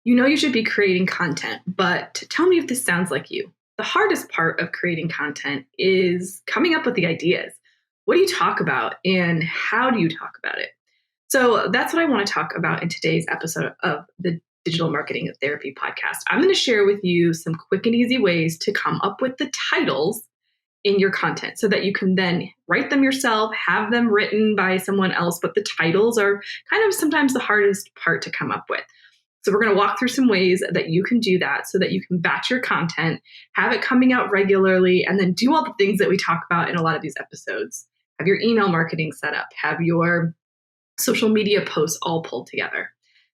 You know you should be creating content, but tell me if this sounds like you. The hardest part of creating content is coming up with the ideas. What do you talk about and how do you talk about it? So that's what I want to talk about in today's episode of the Digital Marketing Therapy podcast. I'm going to share with you some quick and easy ways to come up with the titles in your content so that you can then write them yourself, have them written by someone else, but the titles are kind of sometimes the hardest part to come up with. So we're going to walk through some ways that you can do that so that you can batch your content, have it coming out regularly, and then do all the things that we talk about in a lot of these episodes. Have your email marketing set up, have your social media posts all pulled together.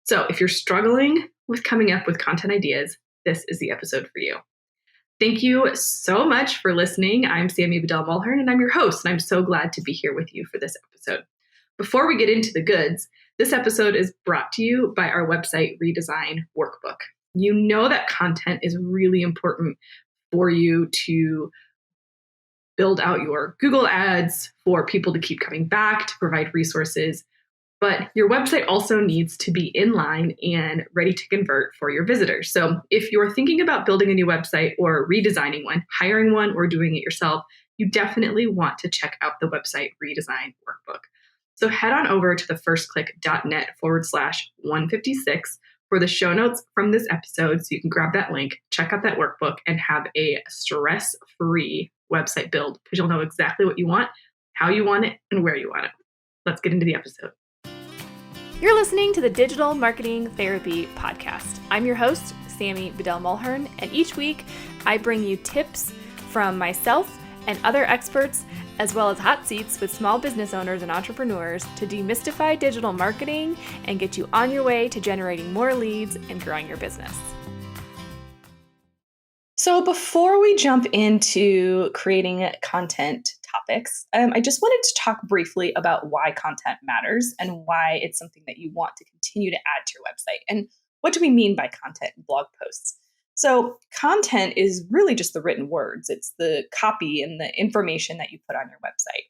So if you're struggling with coming up with content ideas, this is the episode for you. Thank you so much for listening. I'm Sammy Bedell-Mulhern, and I'm your host, and I'm so glad to be here with you for this episode. Before we get into the goods, this episode is brought to you by our website redesign workbook. You know that content is really important for you to build out your Google ads, for people to keep coming back, to provide resources. But your website also needs to be in line and ready to convert for your visitors. So if you're thinking about building a new website or redesigning one, hiring one, or doing it yourself, you definitely want to check out the website redesign workbook. So head on over to thefirstclick.net/156 for the show notes from this episode so you can grab that link, check out that workbook, and have a stress-free website build because you'll know exactly what you want, how you want it, and where you want it. Let's get into the episode. You're listening to the Digital Marketing Therapy podcast. I'm your host, Sammy Bedell-Mulhern, and each week I bring you tips from myself and other experts, as well as hot seats with small business owners and entrepreneurs to demystify digital marketing and get you on your way to generating more leads and growing your business. So before we jump into creating content topics, I just wanted to talk briefly about why content matters and why it's something that you want to continue to add to your website. And what do we mean by content and blog posts? So content is really just the written words. It's the copy and the information that you put on your website.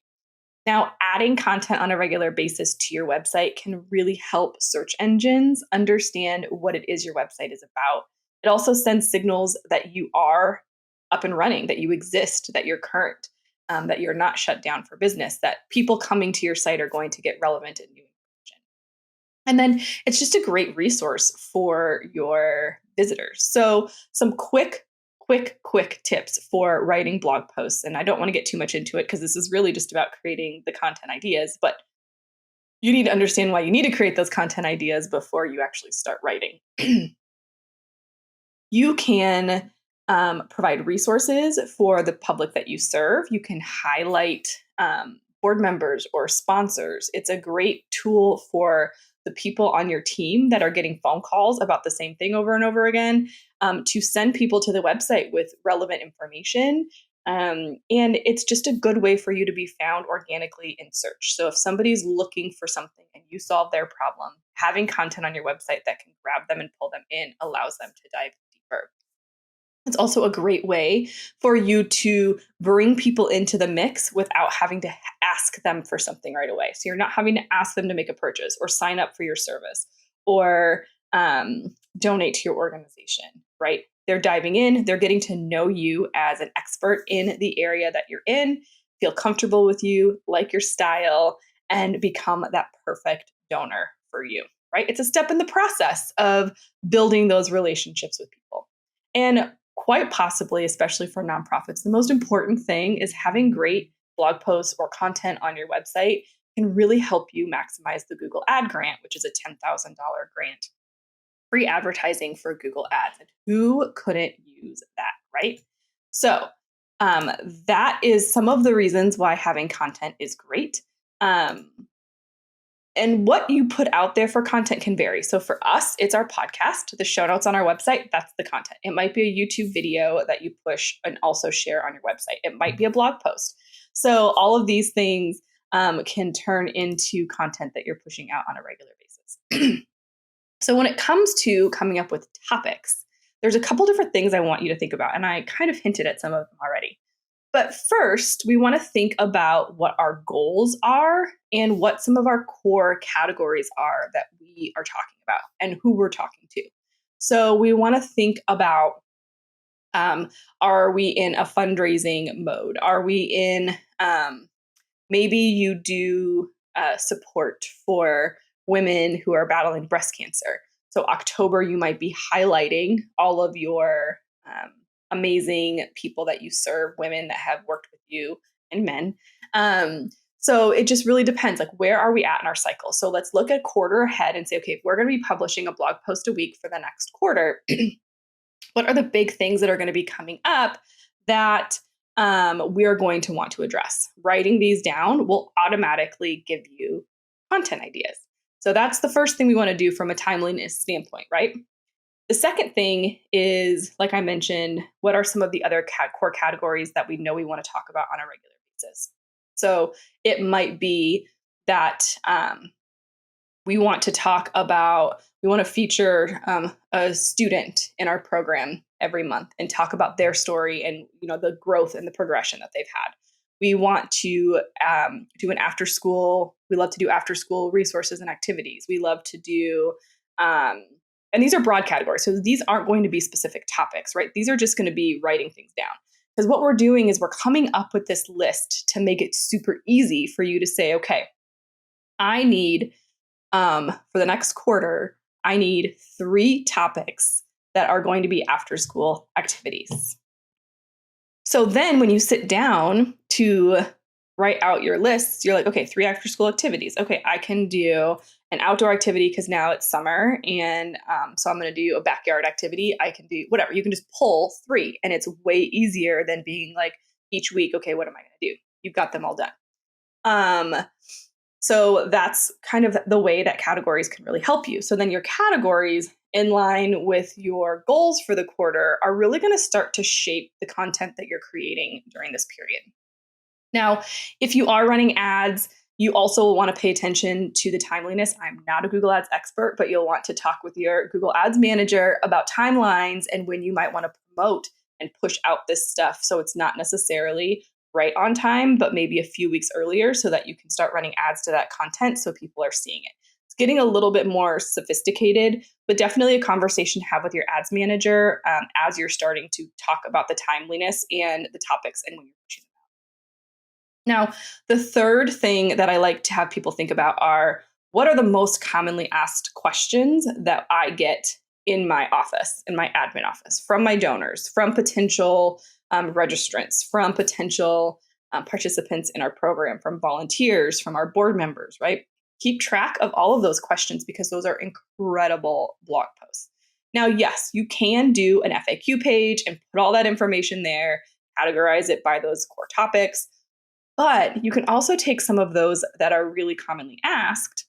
Now, adding content on a regular basis to your website can really help search engines understand what it is your website is about. It also sends signals that you are up and running, that you exist, that you're current, that you're not shut down for business, that people coming to your site are going to get relevant and new information. And then it's just a great resource for your visitors. So some quick tips for writing blog posts. And I don't want to get too much into it because this is really just about creating the content ideas, but you need to understand why you need to create those content ideas before you actually start writing. You can provide resources for the public that you serve. You can highlight board members or sponsors. It's a great tool for the people on your team that are getting phone calls about the same thing over and over again, to send people to the website with relevant information. And it's just a good way for you to be found organically in search. So if somebody's looking for something and you solve their problem, having content on your website that can grab them and pull them in allows them to dive deeper. It's also a great way for you to bring people into the mix without having to ask them for something right away. So you're not having to ask them to make a purchase or sign up for your service or donate to your organization, right? They're diving in, they're getting to know you as an expert in the area that you're in, feel comfortable with you, like your style, and become that perfect donor for you, right? It's a step in the process of building those relationships with people. And quite possibly, especially for nonprofits, the most important thing is having great blog posts or content on your website can really help you maximize the Google Ad Grant, which is a $10,000 grant. Free advertising for Google Ads. And who couldn't use that, right? So that is some of the reasons why having content is great. And what you put out there for content can vary. So for us, it's our podcast, the show notes on our website. That's the content. It might be a YouTube video that you push and also share on your website. It might be a blog post. So all of these things can turn into content that you're pushing out on a regular basis. So when it comes to coming up with topics, there's a couple different things I want you to think about. And I kind of hinted at some of them already. But first, we want to think about what our goals are and what some of our core categories are that we are talking about and who we're talking to. So we want to think about, are we in a fundraising mode? Are we in, maybe you do support for women who are battling breast cancer. So October, you might be highlighting all of your amazing people that you serve, women that have worked with you, and men. So it just really depends. Like, where are we at in our cycle? So let's look a quarter ahead and say, okay, if we're going to be publishing a blog post a week for the next quarter, what are the big things that are going to be coming up that we are going to want to address? Writing these down will automatically give you content ideas. So that's the first thing we want to do from a timeliness standpoint, right? The second thing is, like I mentioned, what are some of the other core categories that we know we want to talk about on a regular basis? So it might be that we want to feature a student in our program every month and talk about their story and, the growth and the progression that they've had. We want to do an after school. We love to do after school resources and activities. We love to do, and these are broad categories. So these aren't going to be specific topics, right? These are just going to be writing things down. Because what we're doing is we're coming up with this list to make it super easy for you to say, okay, I need, for the next quarter, I need 3 topics that are going to be after school activities. So then when you sit down to write out your lists, you're like, okay, 3 after school activities. Okay, I can do an outdoor activity because now it's summer. And so I'm going to do a backyard activity. I can do whatever. You can just pull 3. And it's way easier than being like each week, okay, what am I going to do? You've got them all done. So that's kind of the way that categories can really help you. So then your categories in line with your goals for the quarter are really going to start to shape the content that you're creating during this period. Now, if you are running ads, you also want to pay attention to the timeliness. I'm not a Google Ads expert, but you'll want to talk with your Google Ads manager about timelines and when you might want to promote and push out this stuff. So it's not necessarily right on time, but maybe a few weeks earlier so that you can start running ads to that content so people are seeing it. It's getting a little bit more sophisticated, but definitely a conversation to have with your ads manager as you're starting to talk about the timeliness and the topics and when you're pushing them out. Now, the third thing that I like to have people think about are, what are the most commonly asked questions that I get in my office, in my admin office, from my donors, from potential registrants, from potential participants in our program, from volunteers, from our board members, right? Keep track of all of those questions because those are incredible blog posts. Now, yes, you can do an FAQ page and put all that information there, categorize it by those core topics, but you can also take some of those that are really commonly asked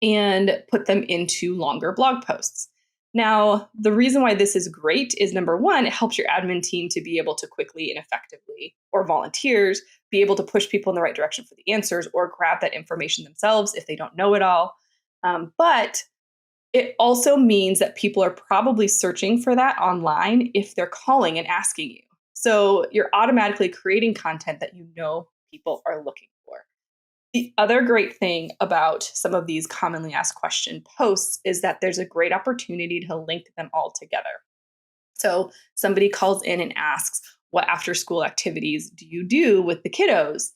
and put them into longer blog posts. Now, the reason why this is great is, number one, it helps your admin team to be able to quickly and effectively, or volunteers, be able to push people in the right direction for the answers or grab that information themselves if they don't know it all. But it also means that people are probably searching for that online if they're calling and asking you. So you're automatically creating content that you know people are looking for. The other great thing about some of these commonly asked question posts is that there's a great opportunity to link them all together. So somebody calls in and asks, what after school activities do you do with the kiddos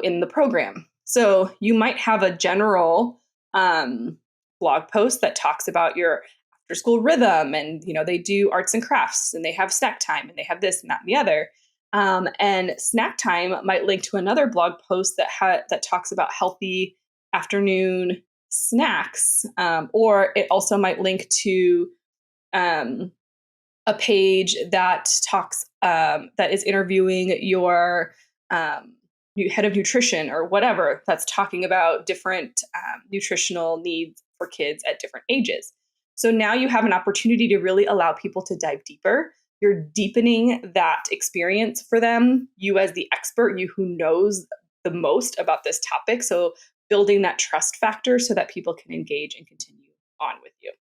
in the program? So you might have a general blog post that talks about your after school rhythm, and they do arts and crafts, and they have snack time, and they have this and that and the other. And snack time might link to another blog post that talks about healthy afternoon snacks, or it also might link to a page that talks that is interviewing your head of nutrition or whatever, that's talking about different nutritional needs for kids at different ages. So now you have an opportunity to really allow people to dive deeper. You're deepening that experience for them, you as the expert, you who knows the most about this topic. So building that trust factor so that people can engage and continue on with you.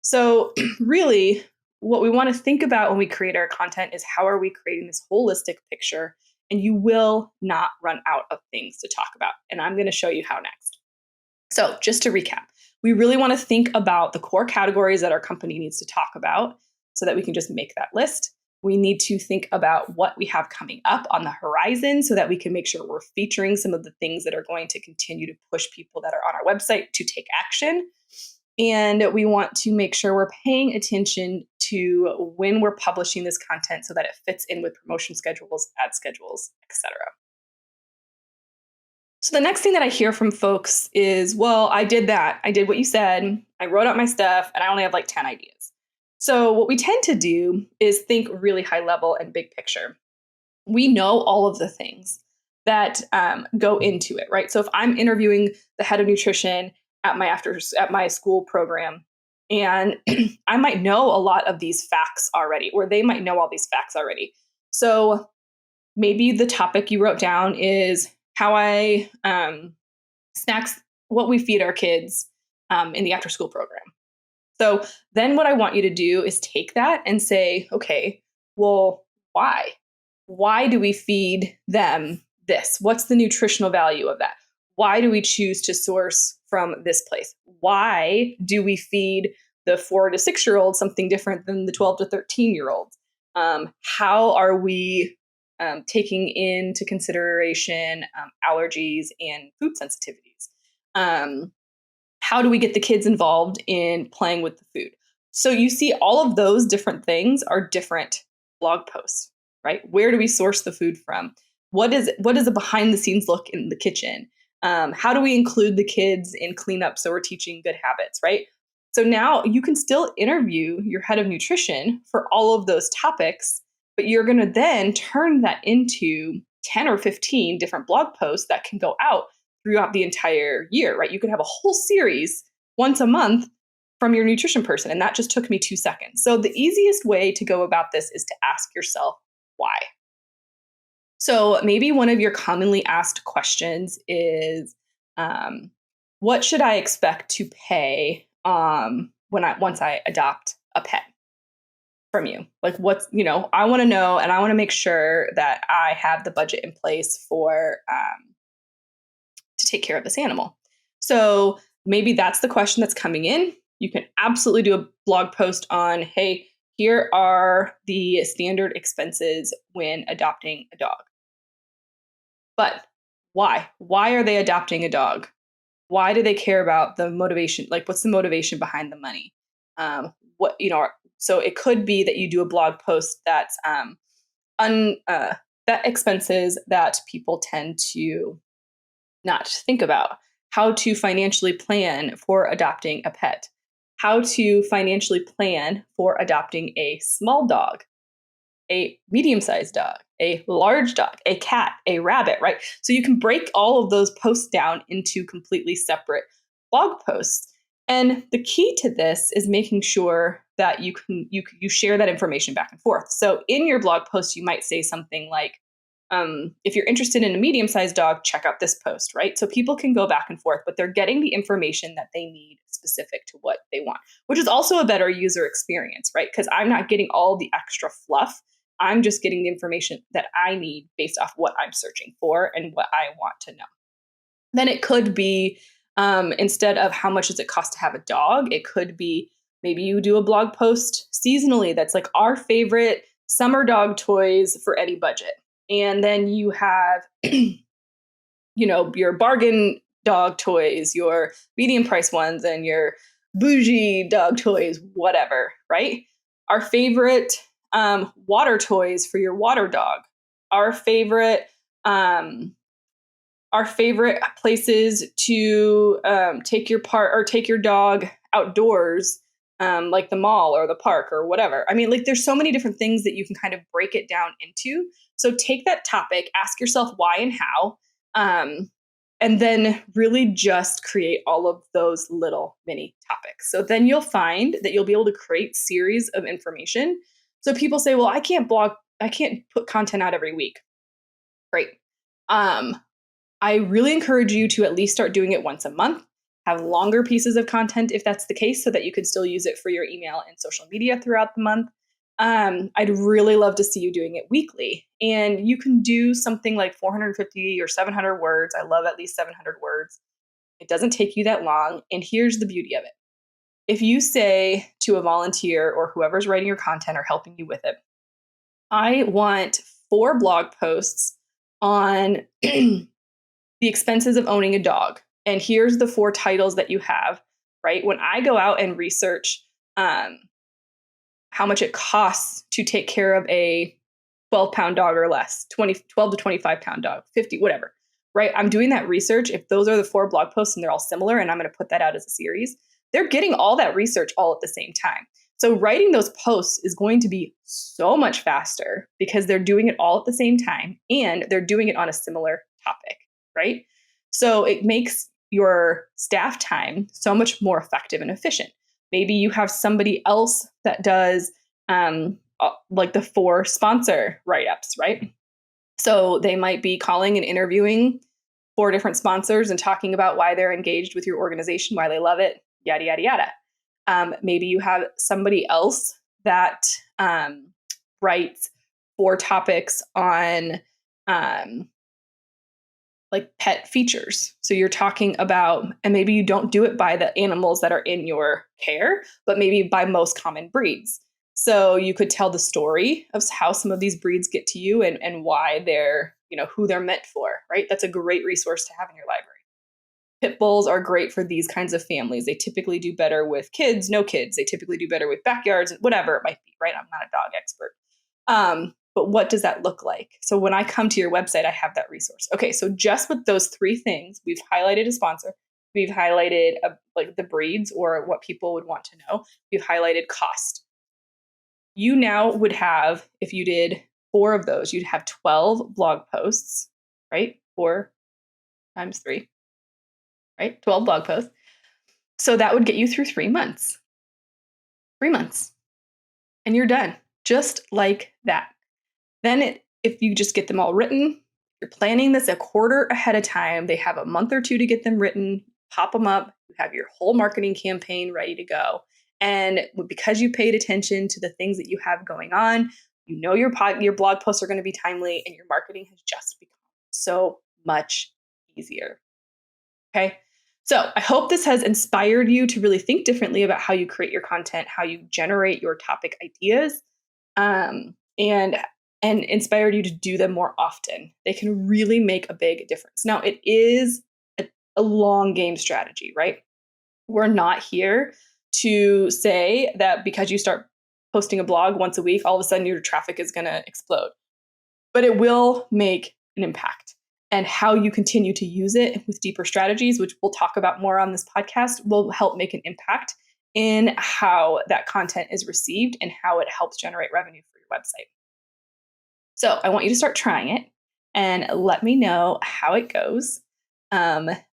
So really, what we want to think about when we create our content is, how are we creating this holistic picture? And you will not run out of things to talk about. And I'm going to show you how next. So just to recap, we really want to think about the core categories that our company needs to talk about so that we can just make that list. We need to think about what we have coming up on the horizon so that we can make sure we're featuring some of the things that are going to continue to push people that are on our website to take action. And we want to make sure we're paying attention to when we're publishing this content so that it fits in with promotion schedules, ad schedules, etc. So the next thing that I hear from folks is, well, I did that. I did what you said. I wrote out my stuff and I only have like 10 ideas. So what we tend to do is think really high level and big picture. We know all of the things that go into it, right? So if I'm interviewing the head of nutrition at my school program, and I might know a lot of these facts already, or they might know all these facts already. So maybe the topic you wrote down is how I snacks, what we feed our kids in the after school program. So then what I want you to do is take that and say, okay, well, why? Why do we feed them this? What's the nutritional value of that? Why do we choose to source from this place? Why do we feed the 4 to 6-year-olds something different than the 12 to 13-year-olds? How are we taking into consideration allergies and food sensitivities? How do we get the kids involved in playing with the food? So you see all of those different things are different blog posts, right? Where do we source the food from? What is a behind the scenes look in the kitchen? How do we include the kids in cleanup so we're teaching good habits, right? So now you can still interview your head of nutrition for all of those topics, but you're going to then turn that into 10 or 15 different blog posts that can go out throughout the entire year, right? You could have a whole series once a month from your nutrition person, and that just took me 2 seconds. So the easiest way to go about this is to ask yourself why. So maybe one of your commonly asked questions is, what should I expect to pay once I adopt a pet from you? Like I want to know, and I want to make sure that I have the budget in place for to take care of this animal. So maybe that's the question that's coming in. You can absolutely do a blog post on, hey, here are the standard expenses when adopting a dog. But why? Why are they adopting a dog? Why do they care about the motivation? Like, what's the motivation behind the money? So it could be that you do a blog post that's that expenses that people tend to not think about. How to financially plan for adopting a pet. How to financially plan for adopting a small dog, a medium-sized dog, a large dog, a cat, a rabbit, right? So you can break all of those posts down into completely separate blog posts. And the key to this is making sure that you share that information back and forth. So in your blog post, you might say something like, if you're interested in a medium-sized dog, check out this post, right? So people can go back and forth, but they're getting the information that they need specific to what they want, which is also a better user experience, right? Because I'm not getting all the extra fluff. I'm just getting the information that I need based off what I'm searching for and what I want to know. Then it could be, instead of how much does it cost to have a dog, it could be maybe you do a blog post seasonally that's like our favorite summer dog toys for any budget. And then you have, your bargain dog toys, your medium price ones, and your bougie dog toys, whatever, right? Our favorite water toys for your water dog. Our favorite places to take your dog outdoors, like the mall or the park or whatever. I mean, like there's so many different things that you can kind of break it down into. So take that topic, ask yourself why and how, and then really just create all of those little mini topics. So then you'll find that you'll be able to create series of information. So people say, well, I can't put content out every week. Great. I really encourage you to at least start doing it once a month. Have longer pieces of content if that's the case so that you can still use it for your email and social media throughout the month. I'd really love to see you doing it weekly. And you can do something like 450 or 700 words. I love at least 700 words. It doesn't take you that long. And here's the beauty of it. If you say to a volunteer or whoever's writing your content or helping you with it, I want 4 blog posts on the expenses of owning a dog. And here's the 4 titles that you have, right? When I go out and research how much it costs to take care of a 12-pound dog or less, 12 to 25-pound dog, 50, whatever, right? I'm doing that research. If those are the 4 blog posts and they're all similar and I'm going to put that out as a series, they're getting all that research all at the same time. So writing those posts is going to be so much faster because they're doing it all at the same time and they're doing it on a similar topic, right? So it makes your staff time so much more effective and efficient. Maybe you have somebody else that does like the 4 sponsor write-ups, right? So they might be calling and interviewing 4 different sponsors and talking about why they're engaged with your organization, why they love it, yada, yada, yada. Maybe you have somebody else that writes 4 topics on like pet features. So you're talking about, and maybe you don't do it by the animals that are in your care, but maybe by most common breeds. So you could tell the story of how some of these breeds get to you and why they're, who they're meant for, right? That's a great resource to have in your library. Pit bulls are great for these kinds of families. They typically do better with kids, no kids. They typically do better with backyards, whatever it might be, right? I'm not a dog expert. But what does that look like? So when I come to your website, I have that resource. Okay, so just with those 3 things, we've highlighted a sponsor, we've highlighted like the breeds or what people would want to know, we've highlighted cost. You now would have, if you did 4 of those, you'd have 12 blog posts, right? 4 times 3, right? 12 blog posts. So that would get you through 3 months. 3 months. And you're done, just like that. Then if you just get them all written, you're planning this a quarter ahead of time. They have a month or 2 to get them written, pop them up. You have your whole marketing campaign ready to go. And because you paid attention to the things that you have going on, your blog posts are going to be timely and your marketing has just become so much easier. Okay. So I hope this has inspired you to really think differently about how you create your content, how you generate your topic ideas, and inspired you to do them more often. They can really make a big difference. Now, it is a long game strategy, right? We're not here to say that because you start posting a blog once a week, all of a sudden your traffic is going to explode. But it will make an impact. And how you continue to use it with deeper strategies, which we'll talk about more on this podcast, will help make an impact in how that content is received and how it helps generate revenue for your website. So I want you to start trying it and let me know how it goes.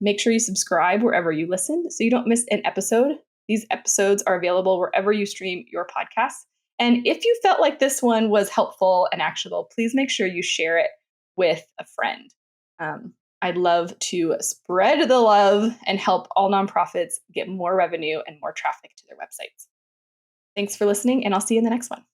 Make sure you subscribe wherever you listen so you don't miss an episode. These episodes are available wherever you stream your podcasts. And if you felt like this one was helpful and actionable, please make sure you share it with a friend. I'd love to spread the love and help all nonprofits get more revenue and more traffic to their websites. Thanks for listening, and I'll see you in the next one.